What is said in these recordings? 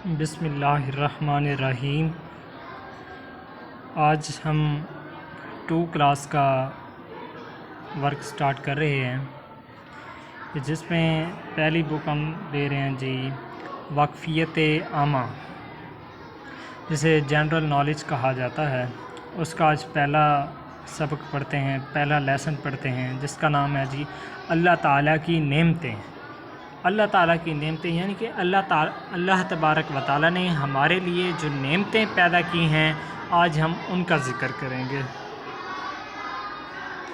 بسم اللہ الرحمن الرحیم۔ آج ہم 2 کلاس کا ورک سٹارٹ کر رہے ہیں، جس میں پہلی بک ہم دے رہے ہیں جی واقفیت عامہ، جسے جنرل نالج کہا جاتا ہے۔ اس کا آج پہلا سبق پڑھتے ہیں، پہلا لیسن پڑھتے ہیں، جس کا نام ہے جی اللہ تعالیٰ کی نعمتیں۔ اللہ تعالیٰ کی نعمتیں یعنی کہ اللہ تبارک و تعالیٰ نے ہمارے لیے جو نعمتیں پیدا کی ہیں، آج ہم ان کا ذکر کریں گے۔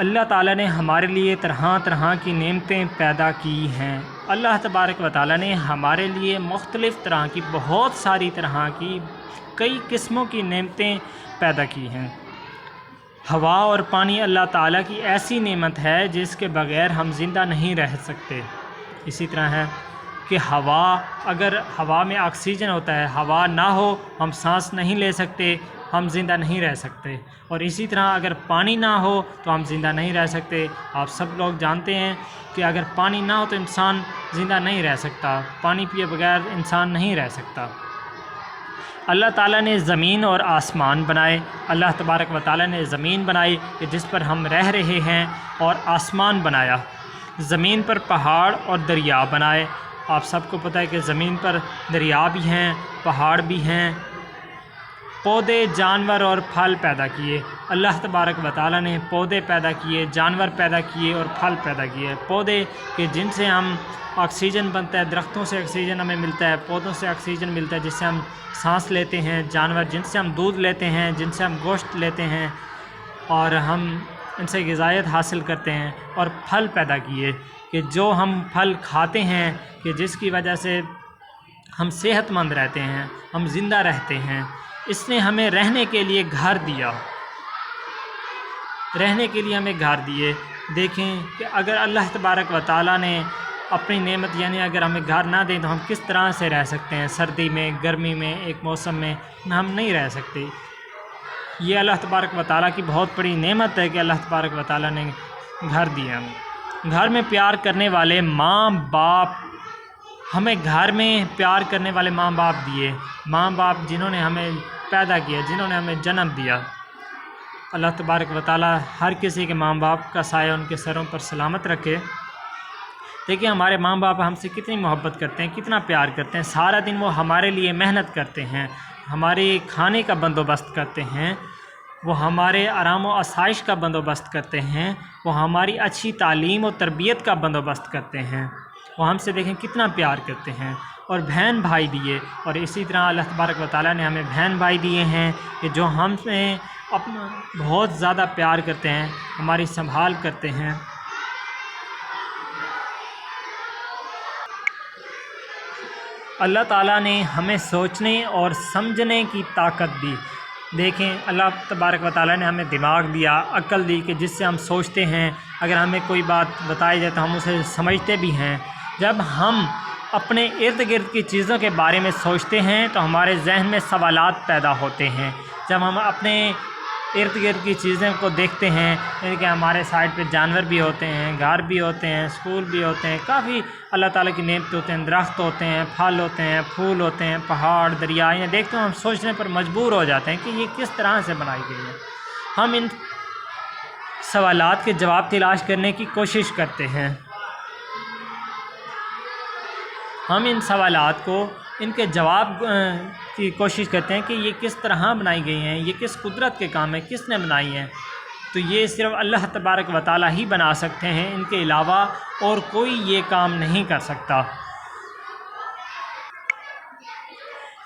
اللہ تعالیٰ نے ہمارے لیے طرح طرح کی نعمتیں پیدا کی ہیں۔ اللہ تبارک و تعالیٰ نے ہمارے لیے مختلف طرح کی، بہت ساری طرح کی، کئی قسموں کی نعمتیں پیدا کی ہیں۔ ہوا اور پانی اللہ تعالیٰ کی ایسی نعمت ہے جس کے بغیر ہم زندہ نہیں رہ سکتے۔ اسی طرح ہے کہ اگر ہوا میں آکسیجن ہوتا ہے، ہوا نہ ہو ہم سانس نہیں لے سکتے، ہم زندہ نہیں رہ سکتے۔ اور اسی طرح اگر پانی نہ ہو تو ہم زندہ نہیں رہ سکتے۔ آپ سب لوگ جانتے ہیں کہ اگر پانی نہ ہو تو انسان زندہ نہیں رہ سکتا، پانی پیے بغیر انسان نہیں رہ سکتا۔ اللہ تعالیٰ نے زمین اور آسمان بنائے۔ اللہ تبارک و تعالیٰ نے زمین بنائی کہ جس پر ہم رہ رہے ہیں، اور آسمان بنایا۔ زمین پر پہاڑ اور دریا بنائے۔ آپ سب کو پتہ ہے کہ زمین پر دریا بھی ہیں، پہاڑ بھی ہیں۔ پودے، جانور اور پھل پیدا کیے۔ اللہ تبارک و تعالیٰ نے پودے پیدا کیے، جانور پیدا کیے اور پھل پیدا کیے۔ پودے کہ جن سے ہم آکسیجن بنتا ہے، درختوں سے آکسیجن ہمیں ملتا ہے، پودوں سے آکسیجن ملتا ہے جس سے ہم سانس لیتے ہیں۔ جانور جن سے ہم دودھ لیتے ہیں، جن سے ہم گوشت لیتے ہیں اور ہم ان سے غذائیت حاصل کرتے ہیں۔ اور پھل پیدا کیے کہ جو ہم پھل کھاتے ہیں کہ جس کی وجہ سے ہم صحت مند رہتے ہیں، ہم زندہ رہتے ہیں۔ اس نے ہمیں رہنے کے لیے گھر دیا، رہنے کے لیے ہمیں گھر دیے۔ دیکھیں کہ اگر اللہ تبارک و تعالیٰ نے اپنی نعمت یعنی اگر ہمیں گھر نہ دیں تو ہم کس طرح سے رہ سکتے ہیں؟ سردی میں، گرمی میں، ایک موسم میں ہم نہیں رہ سکتے۔ یہ اللہ تبارک و تعالیٰ کی بہت بڑی نعمت ہے کہ اللہ تبارک و تعالیٰ نے گھر دیا ہمیں۔ گھر میں پیار کرنے والے ماں باپ، ہمیں گھر میں پیار کرنے والے ماں باپ دیے، ماں باپ جنہوں نے ہمیں پیدا کیا، جنہوں نے ہمیں جنم دیا۔ اللہ تبارک و تعالیٰ ہر کسی کے ماں باپ کا سایہ ان کے سروں پر سلامت رکھے۔ دیکھیں ہمارے ماں باپ ہم سے کتنی محبت کرتے ہیں، کتنا پیار کرتے ہیں۔ سارا دن وہ ہمارے لیے محنت کرتے ہیں، ہمارے کھانے کا بندوبست کرتے ہیں، وہ ہمارے آرام و آسائش کا بندوبست کرتے ہیں، وہ ہماری اچھی تعلیم و تربیت کا بندوبست کرتے ہیں۔ وہ ہم سے دیکھیں کتنا پیار کرتے ہیں۔ اور بہن بھائی دیے، اور اسی طرح اللہ تبارک و تعالیٰ نے ہمیں بہن بھائی دیے ہیں کہ جو ہم سے اپنا بہت زیادہ پیار کرتے ہیں، ہماری سنبھال کرتے ہیں۔ اللہ تعالیٰ نے ہمیں سوچنے اور سمجھنے کی طاقت دی۔ دیکھیں اللہ تبارک و تعالیٰ نے ہمیں دماغ دیا، عقل دی کہ جس سے ہم سوچتے ہیں، اگر ہمیں کوئی بات بتائی جائے تو ہم اسے سمجھتے بھی ہیں۔ جب ہم اپنے ارد گرد کی چیزوں کے بارے میں سوچتے ہیں تو ہمارے ذہن میں سوالات پیدا ہوتے ہیں۔ جب ہم اپنے ارد گرد کی چیزوں کو دیکھتے ہیں، یعنی کہ ہمارے سائڈ پہ جانور بھی ہوتے ہیں، گھر بھی ہوتے ہیں، اسکول بھی ہوتے ہیں، کافی اللہ تعالیٰ کی نعمت ہوتے ہیں، درخت ہوتے ہیں، پھل ہوتے ہیں، پھول ہوتے ہیں، پہاڑ، دریا، یہ دیکھتے ہیں ہم سوچنے پر مجبور ہو جاتے ہیں کہ یہ کس طرح سے بنائی گئی ہے۔ ہم ان سوالات کے جواب تلاش کرنے کی کوشش کرتے ہیں۔ ہم ان سوالات کو، ان کے جواب کی کوشش کرتے ہیں کہ یہ کس طرح بنائی گئی ہیں، یہ کس قدرت کے کام ہے، کس نے بنائی ہیں؟ تو یہ صرف اللہ تبارک و تعالیٰ ہی بنا سکتے ہیں، ان کے علاوہ اور کوئی یہ کام نہیں کر سکتا۔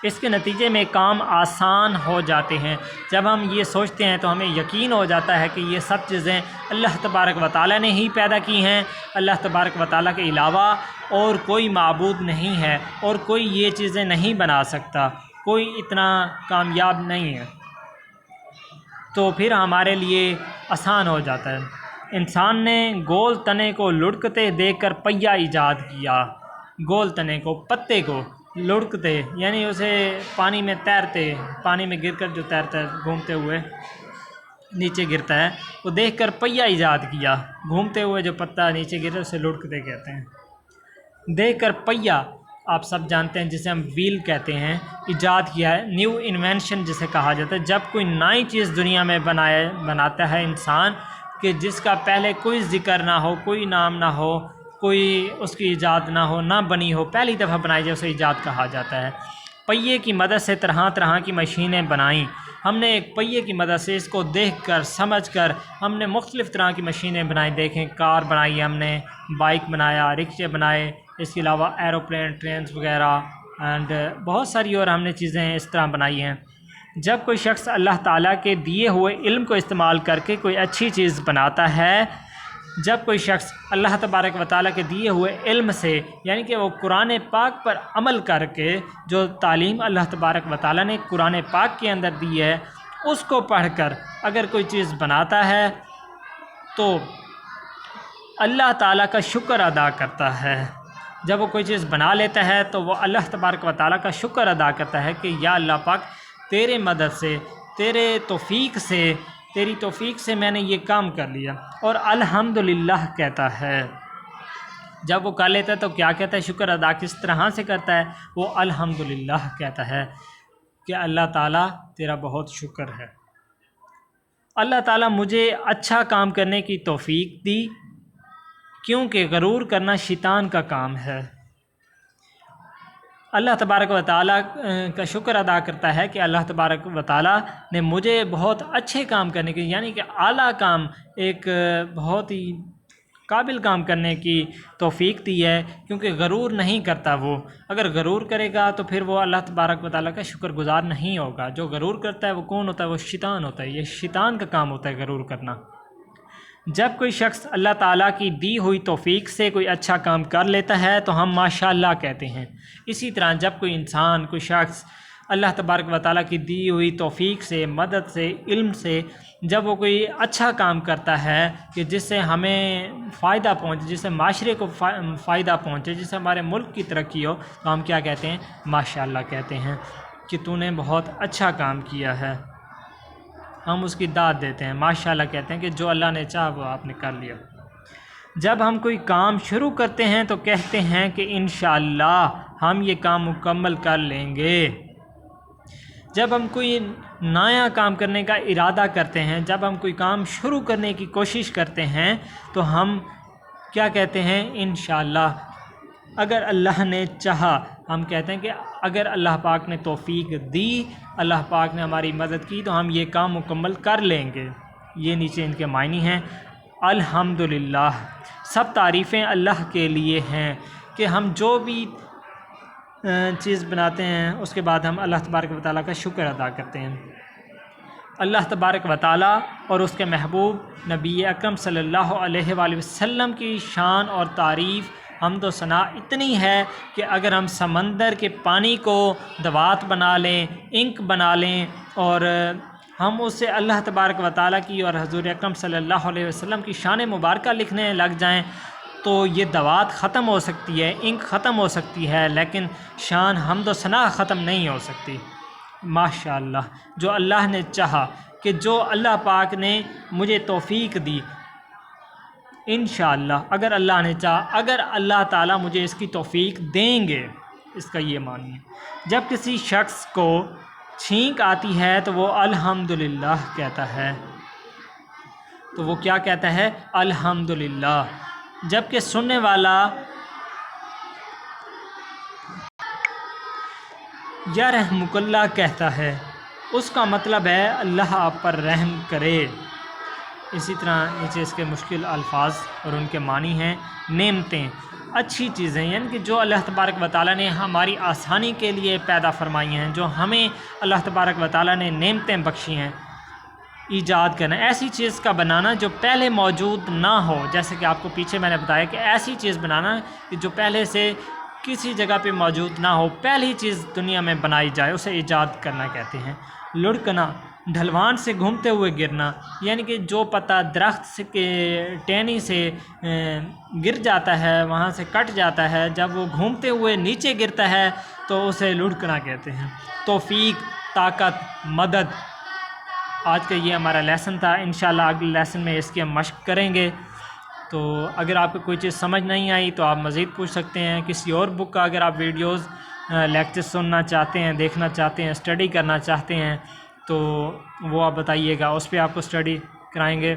اس کے نتیجے میں کام آسان ہو جاتے ہیں۔ جب ہم یہ سوچتے ہیں تو ہمیں یقین ہو جاتا ہے کہ یہ سب چیزیں اللہ تبارک و تعالیٰ نے ہی پیدا کی ہیں۔ اللہ تبارک و تعالیٰ کے علاوہ اور کوئی معبود نہیں ہے، اور کوئی یہ چیزیں نہیں بنا سکتا، کوئی اتنا کامیاب نہیں ہے۔ تو پھر ہمارے لیے آسان ہو جاتا ہے۔ انسان نے گول تنے کو لڑکتے دیکھ کر پہیہ ایجاد کیا۔ گول تنے کو، پتے کو لڑکتے یعنی اسے پانی میں تیرتے، پانی میں گر کر جو تیرتا ہے، گھومتے ہوئے نیچے گرتا ہے، وہ دیکھ کر پہیہ ایجاد کیا۔ گھومتے ہوئے جو پتا نیچے گرے اسے لڑکتے کہتے ہیں۔ دیکھ کر پہیہ آپ سب جانتے ہیں جسے ہم ویل کہتے ہیں، ایجاد کیا ہے، نیو انوینشن جسے کہا جاتا ہے، جب کوئی نئی چیز دنیا میں بناتا ہے انسان کہ جس کا پہلے کوئی ذکر نہ ہو، کوئی نام نہ ہو، کوئی اس کی ایجاد نہ ہو، نہ بنی ہو، پہلی دفعہ بنائی جائے، اسے ایجاد کہا جاتا ہے۔ پہیے کی مدد سے طرح طرح کی مشینیں بنائیں۔ ہم نے ایک پہیے کی مدد سے اس کو دیکھ کر سمجھ کر ہم نے مختلف طرح کی مشینیں بنائی، دیکھیں کار بنائی، ہم نے بائک بنایا، رکشے بنائے، اس کے علاوہ ایروپلین، ٹرینز وغیرہ اینڈ بہت ساری اور ہم نے چیزیں اس طرح بنائی ہیں۔ جب کوئی شخص اللہ تعالیٰ کے دیے ہوئے علم کو استعمال کر کے کوئی اچھی چیز بناتا ہے، جب کوئی شخص اللہ تبارک و تعالیٰ کے دیے ہوئے علم سے، یعنی کہ وہ قرآن پاک پر عمل کر کے، جو تعلیم اللہ تبارک و تعالیٰ نے قرآن پاک کے اندر دی ہے اس کو پڑھ کر اگر کوئی چیز بناتا ہے تو اللہ تعالیٰ کا شکر ادا کرتا ہے۔ جب وہ کوئی چیز بنا لیتا ہے تو وہ اللہ تبارک و تعالیٰ کا شکر ادا کرتا ہے کہ یا اللہ پاک تیرے مدد سے، تیری توفیق سے میں نے یہ کام کر لیا، اور الحمدللہ کہتا ہے۔ جب وہ کر لیتا ہے تو کیا کہتا ہے؟ شکر ادا کس طرح سے کرتا ہے؟ وہ الحمدللہ کہتا ہے کہ اللہ تعالیٰ تیرا بہت شکر ہے، اللہ تعالیٰ مجھے اچھا کام کرنے کی توفیق دی، کیونکہ غرور کرنا شیطان کا کام ہے۔ اللہ تبارک و تعالیٰ کا شکر ادا کرتا ہے کہ اللہ تبارک و تعالیٰ نے مجھے بہت اچھے کام کرنے کی، یعنی کہ اعلیٰ کام، ایک بہت ہی قابل کام کرنے کی توفیق دی ہے، کیونکہ غرور نہیں کرتا وہ۔ اگر غرور کرے گا تو پھر وہ اللہ تبارک و تعالیٰ کا شکر گزار نہیں ہوگا۔ جو غرور کرتا ہے وہ کون ہوتا ہے؟ وہ شیطان ہوتا ہے۔ یہ شیطان کا کام ہوتا ہے غرور کرنا۔ جب کوئی شخص اللہ تعالیٰ کی دی ہوئی توفیق سے کوئی اچھا کام کر لیتا ہے تو ہم ماشاءاللہ کہتے ہیں۔ اسی طرح جب کوئی انسان، کوئی شخص اللہ تبارک و تعالیٰ کی دی ہوئی توفیق سے، مدد سے، علم سے جب وہ کوئی اچھا کام کرتا ہے کہ جس سے ہمیں فائدہ پہنچے، جس سے معاشرے کو فائدہ پہنچے، جس سے ہمارے ملک کی ترقی ہو، تو ہم کیا کہتے ہیں؟ ماشاءاللہ کہتے ہیں کہ تو نے بہت اچھا کام کیا ہے۔ ہم اس کی داد دیتے ہیں، ماشاءاللہ کہتے ہیں کہ جو اللہ نے چاہا وہ آپ نے کر لیا۔ جب ہم کوئی کام شروع کرتے ہیں تو کہتے ہیں کہ انشاءاللہ ہم یہ کام مکمل کر لیں گے۔ جب ہم کوئی نیا کام کرنے کا ارادہ کرتے ہیں، جب ہم کوئی کام شروع کرنے کی کوشش کرتے ہیں تو ہم کیا کہتے ہیں؟ انشاءاللہ۔ اگر اللہ نے چاہا، ہم کہتے ہیں کہ اگر اللہ پاک نے توفیق دی، اللہ پاک نے ہماری مدد کی تو ہم یہ کام مکمل کر لیں گے۔ یہ نیچے ان کے معنی ہیں۔ الحمدللہ، سب تعریفیں اللہ کے لیے ہیں کہ ہم جو بھی چیز بناتے ہیں اس کے بعد ہم اللہ تبارک و تعالیٰ کا شکر ادا کرتے ہیں۔ اللہ تبارک و تعالیٰ اور اس کے محبوب نبی اکرم صلی اللہ علیہ وآلہ وسلم کی شان اور تعریف، حمد و ثنا اتنی ہے کہ اگر ہم سمندر کے پانی کو دوات بنا لیں، انک بنا لیں، اور ہم اس سے اللہ تبارک و تعالیٰ کی اور حضور اکرم صلی اللہ علیہ وسلم کی شان مبارکہ لکھنے لگ جائیں تو یہ دوات ختم ہو سکتی ہے، انک ختم ہو سکتی ہے، لیکن شان حمد و ثنا ختم نہیں ہو سکتی۔ ماشاءاللہ، جو اللہ نے چاہا، کہ جو اللہ پاک نے مجھے توفیق دی، انشاءاللہ اگر اللہ نے چاہا، اگر اللہ تعالیٰ مجھے اس کی توفیق دیں گے، اس کا یہ معنی ہے۔ جب کسی شخص کو چھینک آتی ہے تو وہ الحمدللہ کہتا ہے، تو وہ کیا کہتا ہے؟ الحمدللہ۔ جبکہ سننے والا یرحمک اللہ کہتا ہے، اس کا مطلب ہے اللہ آپ پر رحم کرے۔ اسی طرح نیچے اس کے مشکل الفاظ اور ان کے معنی ہیں۔ نعمتیں، اچھی چیزیں، یعنی کہ جو اللہ تبارک و تعالیٰ نے ہماری آسانی کے لیے پیدا فرمائی ہیں، جو ہمیں اللہ تبارک و تعالیٰ نے نعمتیں بخشی ہیں۔ ایجاد کرنا، ایسی چیز کا بنانا جو پہلے موجود نہ ہو، جیسے کہ آپ کو پیچھے میں نے بتایا کہ ایسی چیز بنانا کہ جو پہلے سے کسی جگہ پہ موجود نہ ہو، پہلی چیز دنیا میں بنائی جائے، اسے ایجاد کرنا کہتے ہیں۔ لڑکنا، ڈھلوان سے گھومتے ہوئے گرنا، یعنی کہ جو پتا درخت سے ٹہنی سے گر جاتا ہے، وہاں سے کٹ جاتا ہے، جب وہ گھومتے ہوئے نیچے گرتا ہے تو اسے لڑکنا کہتے ہیں۔ توفیق، طاقت، مدد۔ آج کا یہ ہمارا لیسن تھا، انشاءاللہ اگلے لیسن میں اس کی ہم مشق کریں گے۔ تو اگر آپ کو کوئی چیز سمجھ نہیں آئی تو آپ مزید پوچھ سکتے ہیں. کسی اور بک کا اگر آپ ویڈیوز لیکچر سننا چاہتے ہیں، دیکھنا چاہتے ہیں، اسٹڈی کرنا چاہتے ہیں تو وہ آپ بتائیے گا، اس پہ آپ کو اسٹڈی کرائیں گے.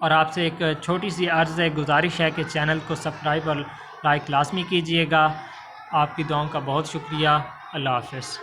اور آپ سے ایک چھوٹی سی عرض ہے، گزارش ہے کہ چینل کو سبسکرائب اور لائک لازمی کیجیے گا. آپ کی دعاؤں کا بہت شکریہ. اللہ حافظ.